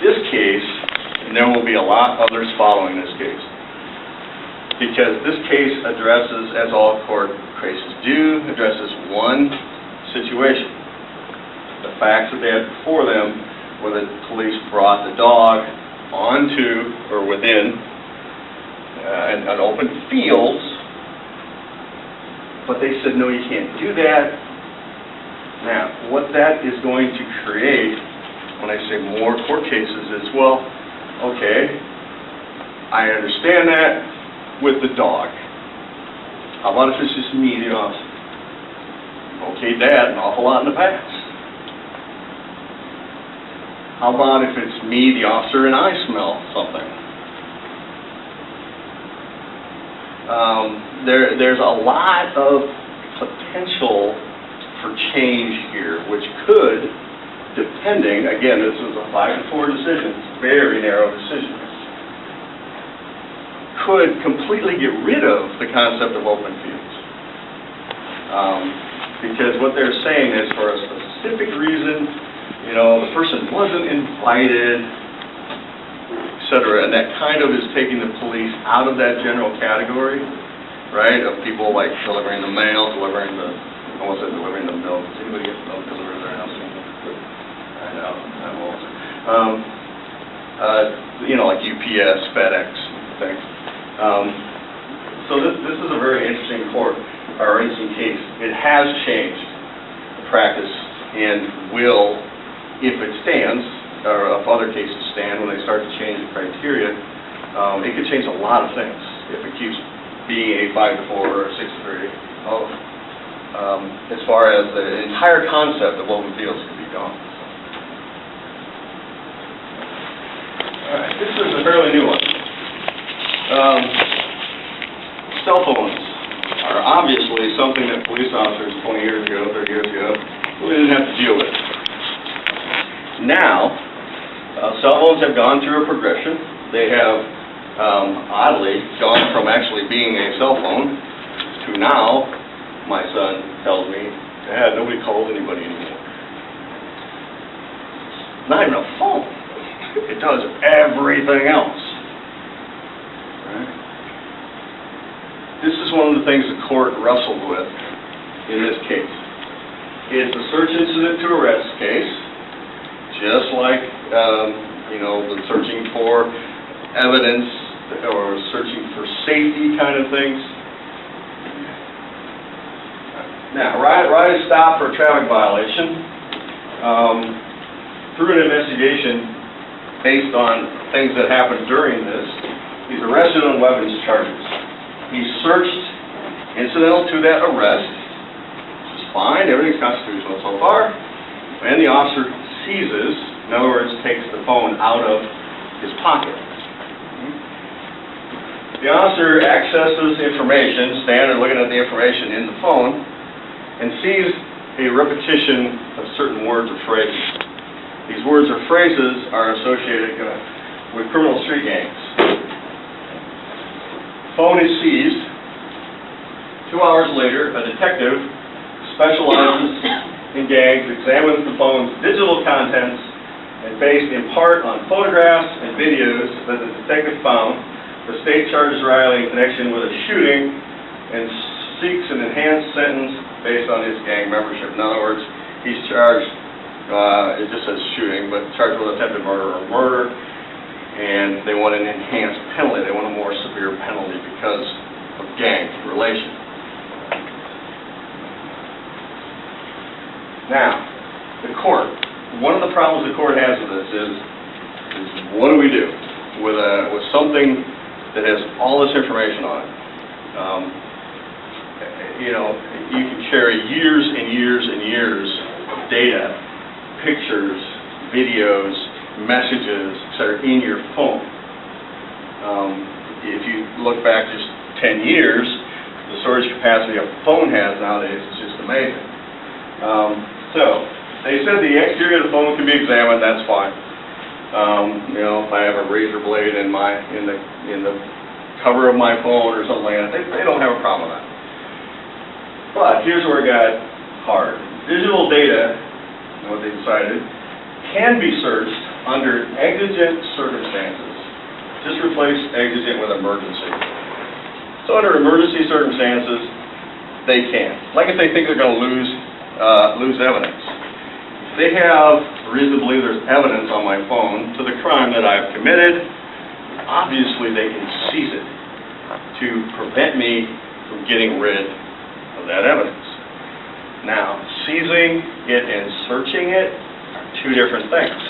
this case, and there will be a lot others following this case, because this case addresses, as all court cases do, addresses one situation. The facts that they had before them were that the police brought the dog onto or within an open field, but they said, no, you can't do that. Now, what that is going to create, when I say more court cases, is, well, okay, I understand that with the dog. How about if it's just me, the officer? Okay, Dad, an awful lot in the past. How about if it's me, the officer, and I smell something? There's a lot of potential for change here, which could, depending, again, this is a 5-4 decision, it's a very narrow decision, could completely get rid of the concept of open fields. Because what they're saying is, for a specific reason, you know, the person wasn't invited, etc., and that kind of is taking the police out of that general category, right, of people like delivering the mail, delivering the, I almost said delivering the milk. Does anybody get milk delivered to their house? I know, I'm old. You know, like UPS, FedEx, things. So this is a very interesting interesting case. It has changed the practice and will, if it stands, or if other cases stand, when they start to change the criteria, it could change a lot of things if it keeps being a 5-4 or a 6-3. As far as the entire concept of open fields could be gone. All right, this is a fairly new one. Cell phones are obviously something that police officers 20 years ago, 30 years ago, really didn't have to deal with. Now, cell phones have gone through a progression. They have, oddly, gone from actually being a cell phone to now, my son tells me, Dad, nobody calls anybody anymore. Not even a phone. It does everything else. This is one of the things the court wrestled with in this case. It's a search incident to arrest case, just like, you know, the searching for evidence or searching for safety kind of things. Now, ride a stop for a traffic violation. Through an investigation based on things that happened during this, he's arrested on weapons charges. He's searched incidental to that arrest, which is fine, everything's constitutional so far, and the officer seizes, in other words, takes the phone out of his pocket. The officer accesses information, standard looking at the information in the phone, and sees a repetition of certain words or phrases. These words or phrases are associated with criminal street gangs. Phone is seized. 2 hours later, a detective specializes in gangs examines the phone's digital contents and based in part on photographs and videos that the detective found, the state charges Riley in connection with a shooting and seeks an enhanced sentence based on his gang membership. In other words, he's charged, it just says shooting, but charged with attempted murder or murder. And they want an enhanced penalty. They want a more severe penalty because of gang relation. Now, the court. One of the problems the court has with this is what do we do with something that has all this information on it? You know, you can carry years and years and years of data, pictures, videos, messages, etc., in your phone. If you look back just 10 years, the storage capacity a phone has nowadays is just amazing. So, they said the exterior of the phone can be examined, that's fine. You know, if I have a razor blade in the cover of my phone or something like that, they don't have a problem with that. But here's where it got hard. Digital data, what they decided, can be searched under exigent circumstances. Just replace exigent with emergency. So under emergency circumstances, they can. Like if they think they're going to lose evidence. If they have reason to believe there's evidence on my phone to the crime that I've committed, obviously they can seize it to prevent me from getting rid of that evidence. Now, seizing it and searching it are two different things.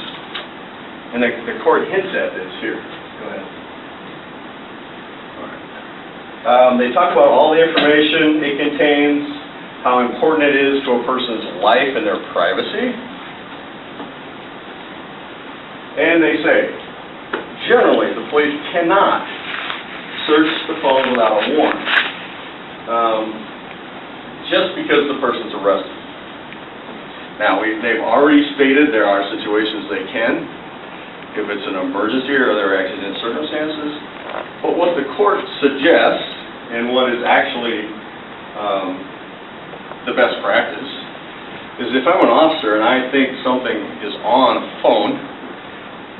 And the court hints at this here. Go ahead. They talk about all the information it contains, how important it is to a person's life and their privacy. And they say, generally, the police cannot search the phone without a warrant, just because the person's arrested. Now, they've already stated there are situations they can, if it's an emergency or there are exigent circumstances. But what the court suggests, and what is actually the best practice, is if I'm an officer and I think something is on a phone,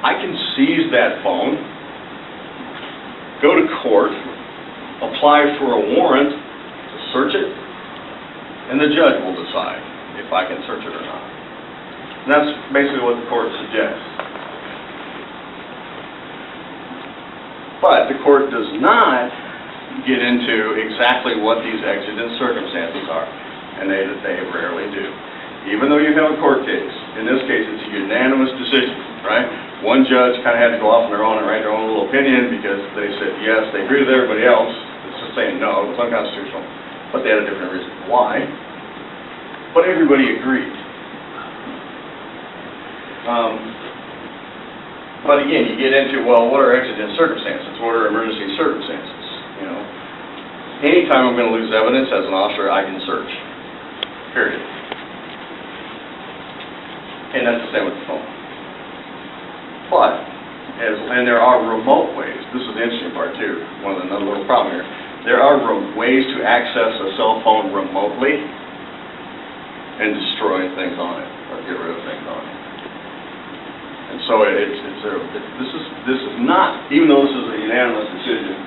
I can seize that phone, go to court, apply for a warrant to search it, and the judge will decide if I can search it or not. And that's basically what the court suggests. But the court does not get into exactly what these exigent circumstances are, and they rarely do. Even though you have a court case, in this case it's a unanimous decision, right? One judge kind of had to go off on their own and write their own little opinion because they said yes, they agree with everybody else. It's just saying no, it's unconstitutional. But they had a different reason why. But everybody agreed. But again, you get into, well, what are exigent circumstances? What are emergency circumstances? You know, anytime I'm going to lose evidence as an officer, I can search. Period. And that's the same with the phone. But, and there are remote ways. This is the interesting part too. Another little problem here. There are ways to access a cell phone remotely and destroy things on it, or get rid of things on it. And so this is not, even though this is a unanimous decision,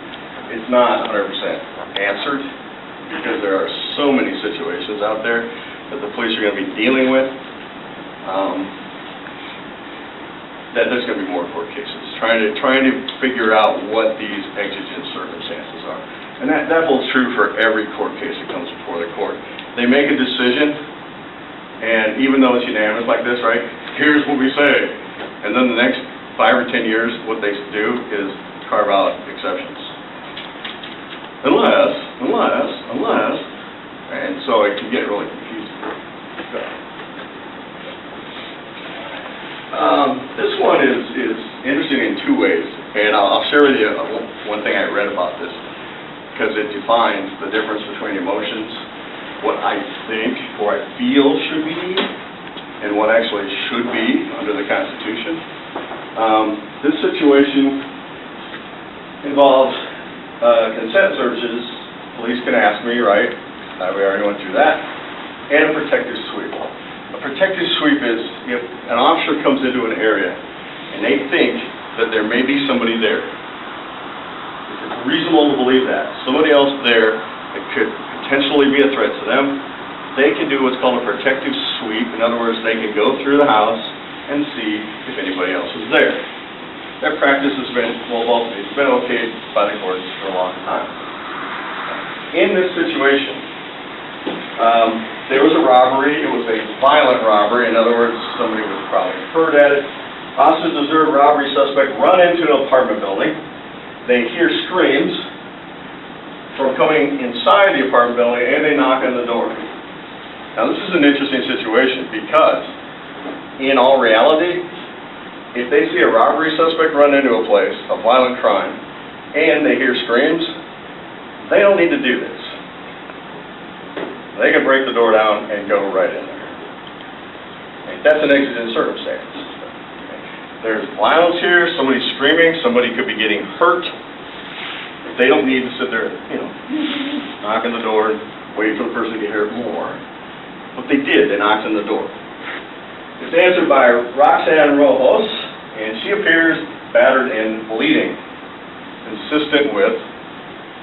it's not 100% answered, because there are so many situations out there that the police are going to be dealing with, that there's going to be more court cases, trying to figure out what these exigent circumstances are. And that holds true for every court case that comes before the court. They make a decision, and even though it's unanimous like this, right, here's what we say. And then the next 5 or 10 years, what they do is carve out exceptions. Unless, and so it can get really confusing. This one is interesting in 2 ways, and I'll share with you one thing I read about this, because it defines the difference between emotions, what I think or I feel should be, and what actually should be under the Constitution. This situation involves consent searches. Police can ask me, right? We already went through that. And a protective sweep. A protective sweep is if an officer comes into an area and they think that there may be somebody there. If it's reasonable to believe that, somebody else there that could potentially be a threat to them, they can do what's called a protective sweep. In other words, they can go through the house and see if anybody else is there. That practice has been, it's been okayed by the courts for a long time. In this situation, there was a robbery. It was a violent robbery. In other words, somebody was probably hurt at it. Officers observe robbery suspect run into an apartment building. They hear screams from coming inside the apartment building, and they knock on the door. Now, this is an interesting situation because, in all reality, if they see a robbery suspect run into a place, a violent crime, and they hear screams, they don't need to do this. They can break the door down and go right in there. Okay, that's an exigent circumstance. Okay. There's violence here, somebody's screaming, somebody could be getting hurt. They don't need to sit there, knock on the door and wait for the person to get hurt more. But they did, they knocked on the door. It's answered by Roxanne Rojos, and she appears battered and bleeding, consistent with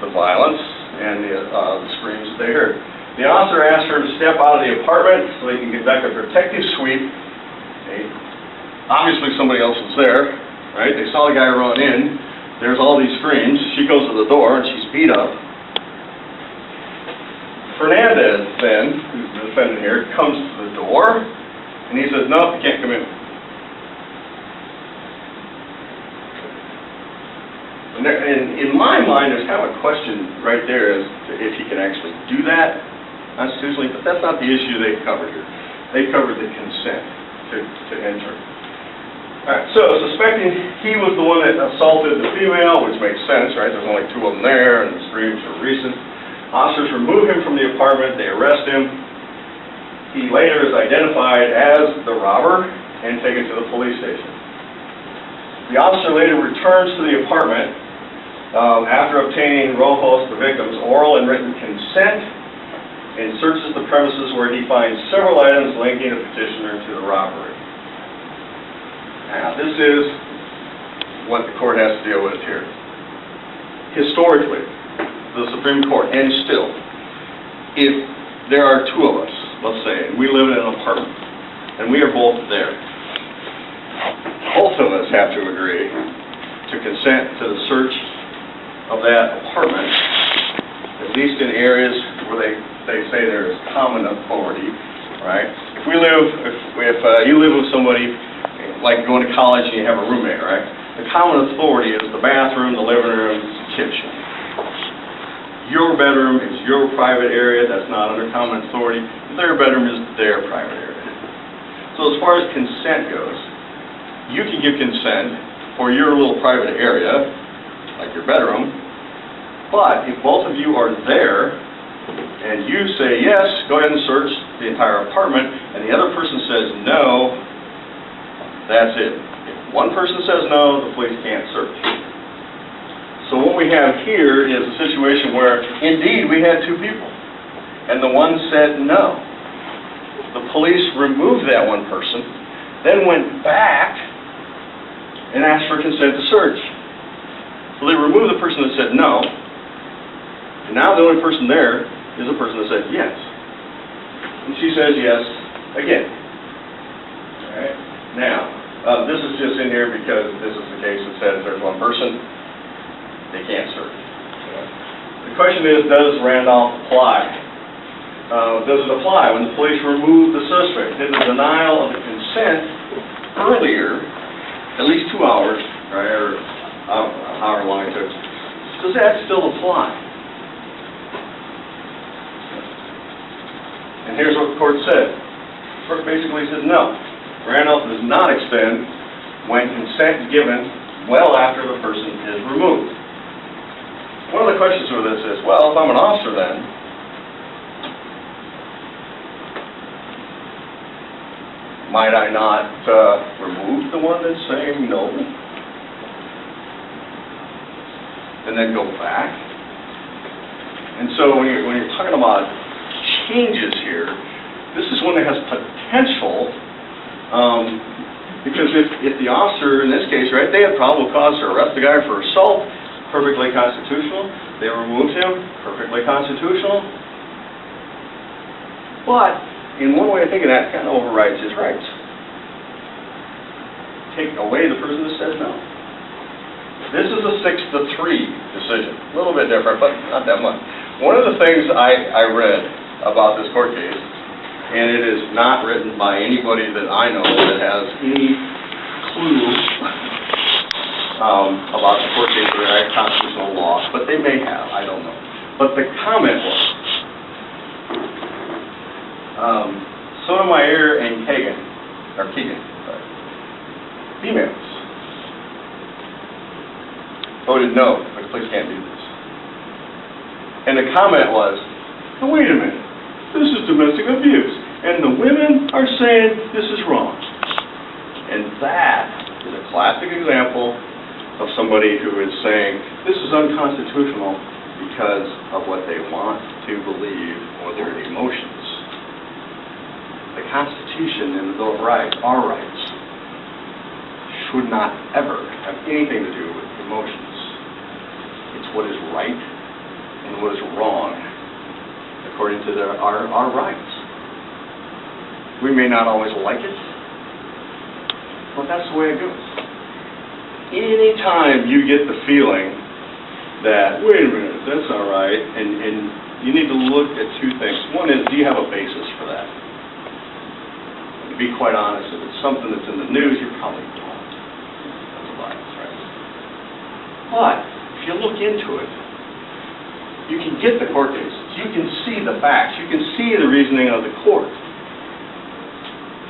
the violence and the screams that they heard. The officer asked her to step out of the apartment so they can conduct a protective sweep. Okay. Obviously somebody else was there, right? They saw the guy run in. There's all these screams. She goes to the door and she's beat up. Fernandez then, who's the defendant here, comes to the door and he says, "No, you can't come in." And in my mind, there's kind of a question right there as to if he can actually do that constitutionally, but that's not the issue they covered here. They covered the consent to enter. Alright, so suspecting he was the one that assaulted the female, which makes sense, right? There's only 2 of them there, and the screams are recent. Officers remove him from the apartment, they arrest him. He later is identified as the robber and taken to the police station. The officer later returns to the apartment after obtaining Rojos, the victim's oral and written consent, and searches the premises where he finds several items linking the petitioner to the robbery. Now, this is what the court has to deal with here. Historically, the Supreme Court, and still, if there are 2 of us, let's say, and we live in an apartment, and we are both there, both of us have to agree to consent to the search of that apartment, at least in areas where they say there is common authority, right? If you live with somebody, like going to college and you have a roommate, right? The common authority is the bathroom, the living room, the kitchen. Your bedroom is your private area, that's not under common authority. Their bedroom is their private area. So as far as consent goes, you can give consent for your little private area, like your bedroom, but if both of you are there and you say yes, go ahead and search the entire apartment, and the other person says no, that's it. If one person says no, the police can't search. So what we have here is a situation where, indeed, we had 2 people, and the one said no. The police removed that one person, then went back and asked for consent to search. So they removed the person that said no, and now the only person there is the person that said yes. And she says yes again. All right. Now, this is just in here because this is the case that says there's one person, they can't search. The question is, does Randolph apply? Does it apply when the police remove the suspect? Did the denial of the consent earlier, at least 2 hours, right, or however long it took, does that still apply? And here's what the court said. The court basically said no. Randolph does not extend when consent is given well after the person is removed. One of the questions with this is, well, if I'm an officer then, might I not remove the one that's saying no? And then go back? And so when you're talking about changes here, this is one that has potential, because if the officer, in this case, right, they had probable cause to arrest the guy for assault, perfectly constitutional. They removed him, perfectly constitutional. But in one way of thinking, that kind of overrides his rights. Take away the person that says no. This is a 6-3 decision. A little bit different, but not that much. One of the things I read about this court case, and it is not written by anybody that I know that has any clue about the court case or constitutional law, but they may have, I don't know. But the comment was, Sotomayor and Keegan, females, voted no, the police can't do this. And the comment was, oh, wait a minute, this is domestic abuse, and the women are saying this is wrong. And that is a classic example of somebody who is saying this is unconstitutional because of what they want to believe or their emotions. The Constitution and the Bill of Rights are rights. should not ever have anything to do with emotions. It's what is right and what is wrong according to our rights. We may not always like it, but that's the way it goes. Anytime you get the feeling that, wait a minute, that's not right, and you need to look at two things. One is, do you have a basis for that? To be quite honest, if it's something that's in the news, you probably don't. That's a bias, right? But if you look into it, you can get the court cases. You can see the facts. You can see the reasoning of the court.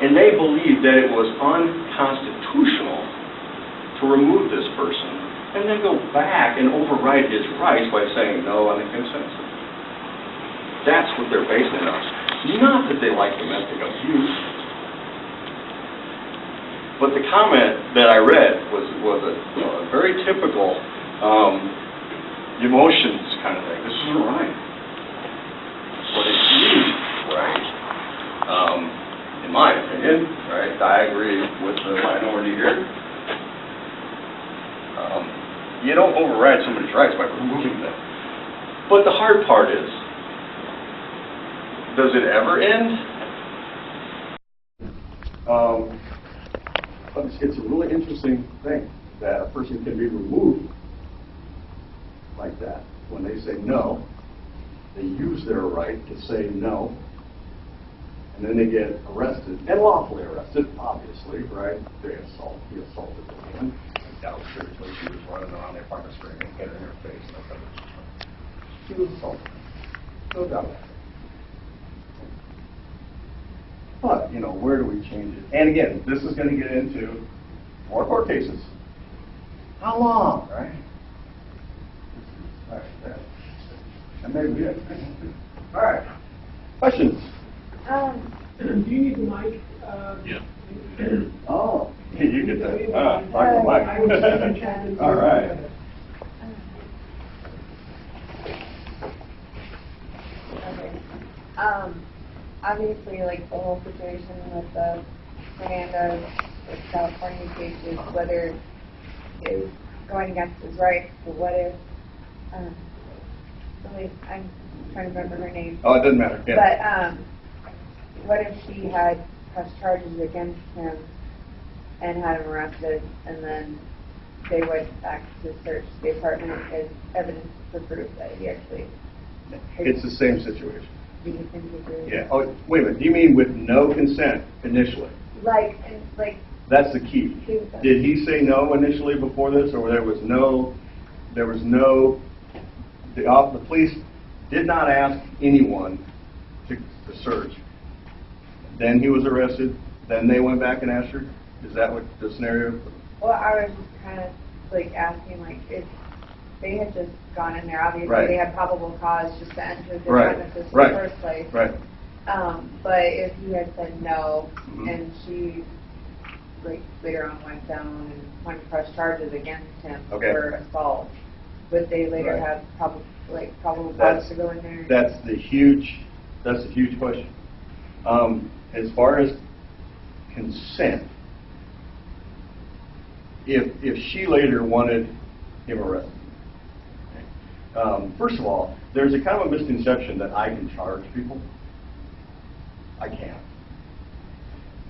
And they believe that it was unconstitutional to remove this person and then go back and override his rights by saying no on the consensus. That's what they're basing it on. Not that they like domestic abuse. But the comment that I read was a very typical emotions kind of thing. This isn't right. But it's used right. In my opinion, right, I agree with the minority here. You don't override somebody's rights by removing them. But the hard part is, does it ever end? It's a really interesting thing that a person can be removed like that. When they say no, they use their right to say no, and then they get arrested, and lawfully arrested, obviously, right? He assaulted the man. I doubt seriously she was running around the apartment screaming, hit her in her face, and that. She was assaulted. No doubt about it. But, you know, where do we change it? And again, this is going to get into more court cases. How long, right? All right, yeah. And maybe we have. All right. Questions? Do you need the mic? Yeah. Oh, you get that. I was in the chat. All right. Okay. Obviously, like the whole situation with the Fernandez, with California cases, whether it was going against his rights, but what if, really, I'm trying to remember her name. Oh, it doesn't matter. Yeah. But what if she had pressed charges against him and had him arrested, and then they went back to search the apartment as evidence for proof that he actually... It's the same situation. Yeah. Oh, wait a minute. Do you mean with no consent initially? Like. That's the key. Did he say no initially before this, or there was no? The police did not ask anyone to search. Then he was arrested. Then they went back and asked her. Is that what the scenario? Well, I was just kind of like asking, like, if they had just gone in there, obviously right. They had probable cause just to enter the right. premises in right. the first place. Right. But if he had said no, mm-hmm. and she, like, later on went down and wanted to press charges against him okay. for assault, would they later right. have probable cause to go in there? That's the huge question. As far as consent, if she later wanted him arrested, first of all, there's a kind of a misconception that I can charge people. I can't.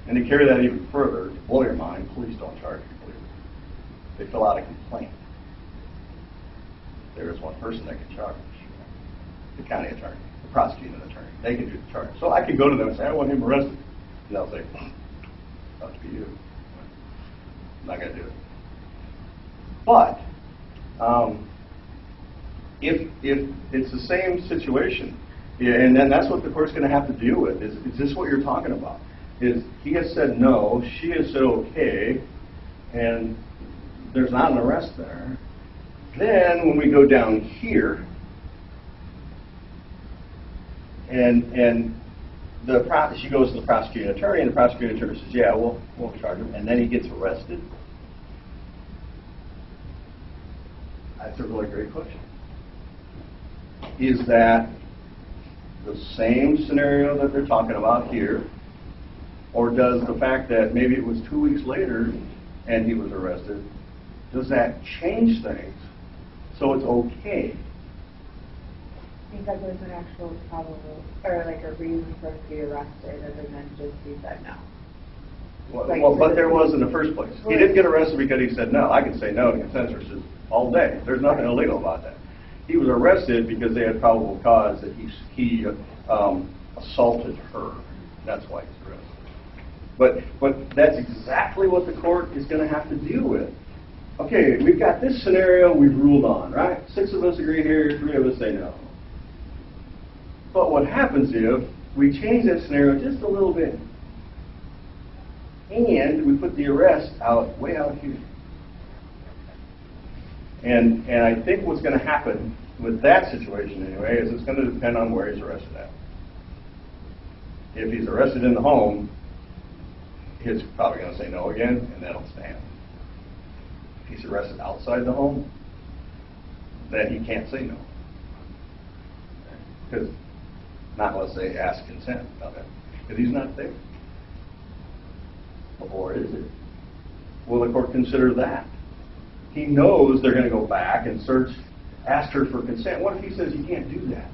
And to carry that even further, to blow your mind, police don't charge people either. They fill out a complaint. There is one person that can charge, the county attorney, the prosecuting attorney. They can do the charge. So I can go to them and say, I want him arrested. And they'll say, up to you. I'm not going to do it. But if it's the same situation, and then that's what the court's going to have to deal with, is this what you're talking about? Is he has said no, she has said okay, and there's not an arrest there. Then when we go down here, and she goes to the prosecuting attorney, and the prosecuting attorney says, yeah, we'll charge him, and then he gets arrested. That's a really great question. Is that the same scenario that they're talking about here, or does the fact that maybe it was 2 weeks later and he was arrested, does that change things so it's okay? Because there's an actual probable, or like a reason for him to be arrested, other than just he said no. Well, but there was in the first place. He didn't get arrested because he said no. I can say no to consent searches all day. There's nothing illegal about that. He was arrested because they had probable cause that he assaulted her. That's why he's arrested. But that's exactly what the court is going to have to deal with. Okay, we've got this scenario we've ruled on, right? 6 of us agree here, 3 of us say no. But what happens if we change that scenario just a little bit, and we put the arrest way out here? And I think what's going to happen with that situation anyway is it's going to depend on where he's arrested at. If he's arrested in the home, he's probably going to say no again, and that'll stand. If he's arrested outside the home, then he can't say no. Because not unless they ask consent of it. Because he's not there. Or is it? Will the court consider that? He knows they're going to go back and search, ask her for consent. What if he says you can't do that?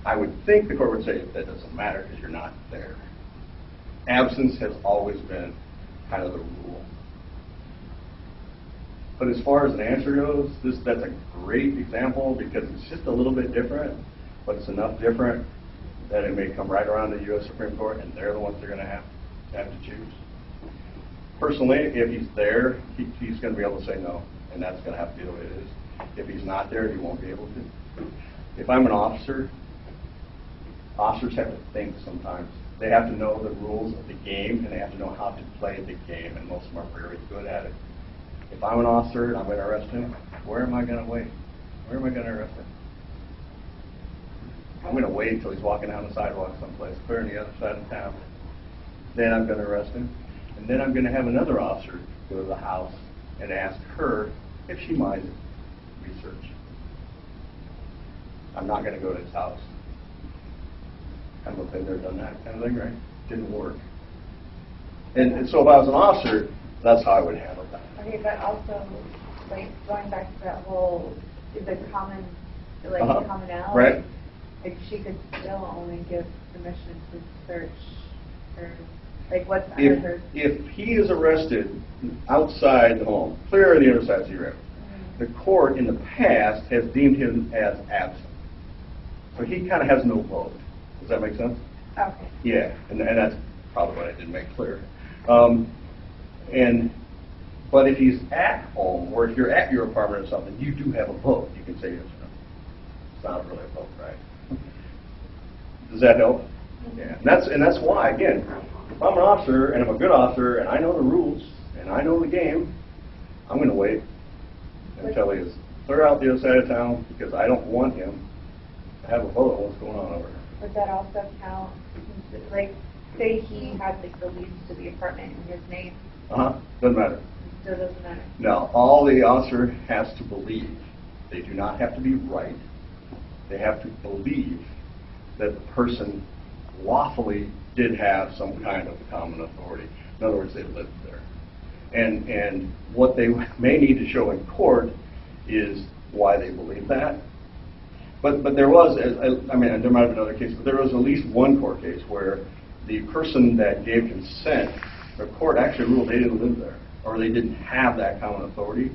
I would think the court would say that doesn't matter because you're not there. Absence has always been kind of the rule. But as far as an answer goes, that's a great example because it's just a little bit different, but it's enough different that it may come right around the U.S. Supreme Court, and they're the ones they're going to have to choose. Personally, if he's there, he's going to be able to say no, and that's going to have to be the way it is. If he's not there, he won't be able to. If I'm an officer, officers have to think sometimes. They have to know the rules of the game, and they have to know how to play the game, and most of them are very good at it. If I'm an officer and I'm going to arrest him, where am I going to wait? Where am I going to arrest him? I'm going to wait until he's walking down the sidewalk someplace, clear on the other side of town. Then I'm going to arrest him. And then I'm going to have another officer go to the house and ask her if she might research. I'm not going to go to his house. Kind of been there, done that kind of thing, right? Didn't work. And so if I was an officer, that's how I would handle that. Okay, but also, like, going back to that whole, the common, like, commonality. Right. Like, she could still only give permission to search, or, like, what's under her. If he is arrested outside the home, clear on the other side of the road, the court in the past has deemed him as absent. So he kind of has no vote. Does that make sense? Okay. Yeah, and that's probably what I didn't make clear. But if he's at home, or if you're at your apartment or something, you do have a vote. You can say yes or no. It's not really a vote, right? Does that help? Yeah, and that's why, again, if I'm an officer, and I'm a good officer, and I know the rules, and I know the game, I'm going to wait until he is clear out the other side of town, because I don't want him to have a vote on what's going on over there. Would that also count, like, say he had, like, the lease to the apartment in his name? Doesn't matter. Still doesn't matter? No, all the officer has to believe. They do not have to be right. They have to believe that the person lawfully did have some kind of common authority. In other words, they lived there. And what they may need to show in court is why they believe that. But there was, I mean, there might have been other cases, but there was at least one court case where the person that gave consent, the court actually ruled they didn't live there, or they didn't have that common authority.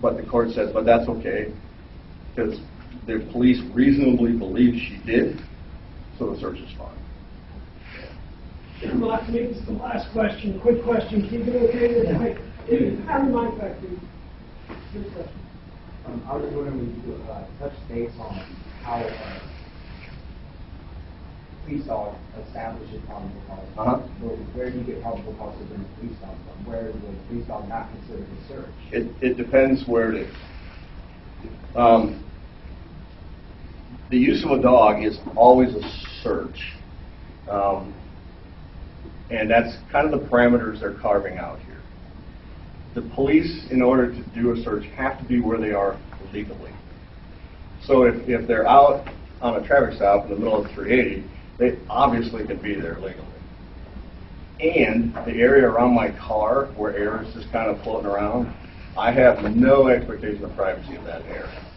But the court said, but that's okay, because the police reasonably believed she did, so the search is fine. Well, I think this is the last question. Quick question. Keep it okay with the out of my factory. Good question. I was wondering if you could touch base on how police dog establishes probable cause. Where do you get probable cause to bring a police dog from? Where is the police dog not considered a search? It depends where it is. The use of a dog is always a search. And that's kind of the parameters they're carving out here. The police, in order to do a search, have to be where they are legally. So if they're out on a traffic stop in the middle of 380, they obviously can be there legally. and the area around my car where air is just kind of floating around, I have no expectation of privacy in that area.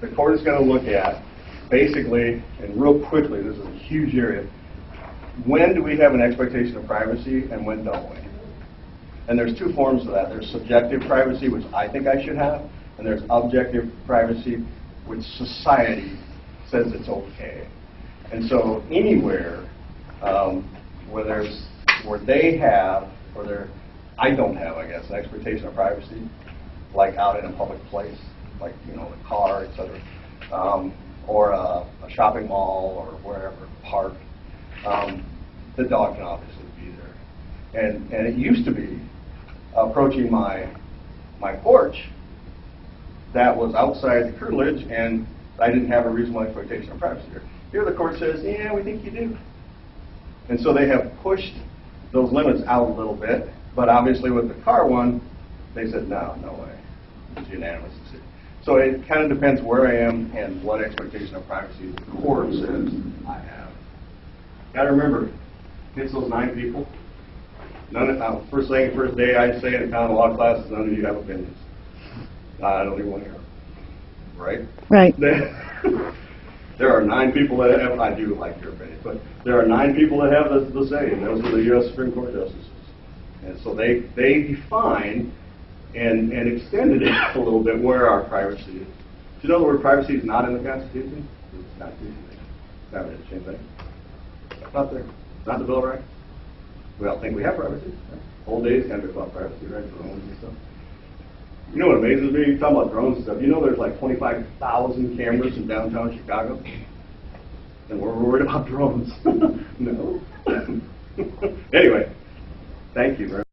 The court is going to look at, basically, and real quickly, this is a huge area, when do we have an expectation of privacy and when don't we? And there's two forms of that. There's subjective privacy, which I think I should have, and there's objective privacy, which society says it's okay. And so anywhere where they have, or I don't have, I guess, an expectation of privacy, like out in a public place, like, you know, the car, et cetera, or a shopping mall or wherever, park, the dog can obviously be there. And it used to be approaching my porch that was outside the curtilage, and I didn't have a reasonable expectation of privacy there. Here the court says, yeah, we think you do. And so they have pushed those limits out a little bit, but obviously with the car one, they said, no way. It's unanimous decision. So it kind of depends where I am and what expectation of privacy the court says I have. Got to remember, it's those 9 people. First day I'd say in a common law class is none of you have opinions. I don't even want to hear them. Right? Right. There are 9 people that have, I do like your opinion, but there are 9 people that have the say, and those are the U.S. Supreme Court justices. And so they define and extended it a little bit where our privacy is. Do you know the word privacy is not in the Constitution? It's the Constitution. It's not really the same thing. It's not there. It's not the Bill of Rights. We all think we have privacy. Old days kind of about privacy, right? Drones and stuff. You know what amazes me? You talk about drones and stuff. You know there's like 25,000 cameras in downtown Chicago? And we're worried about drones. No. Anyway, thank you very much.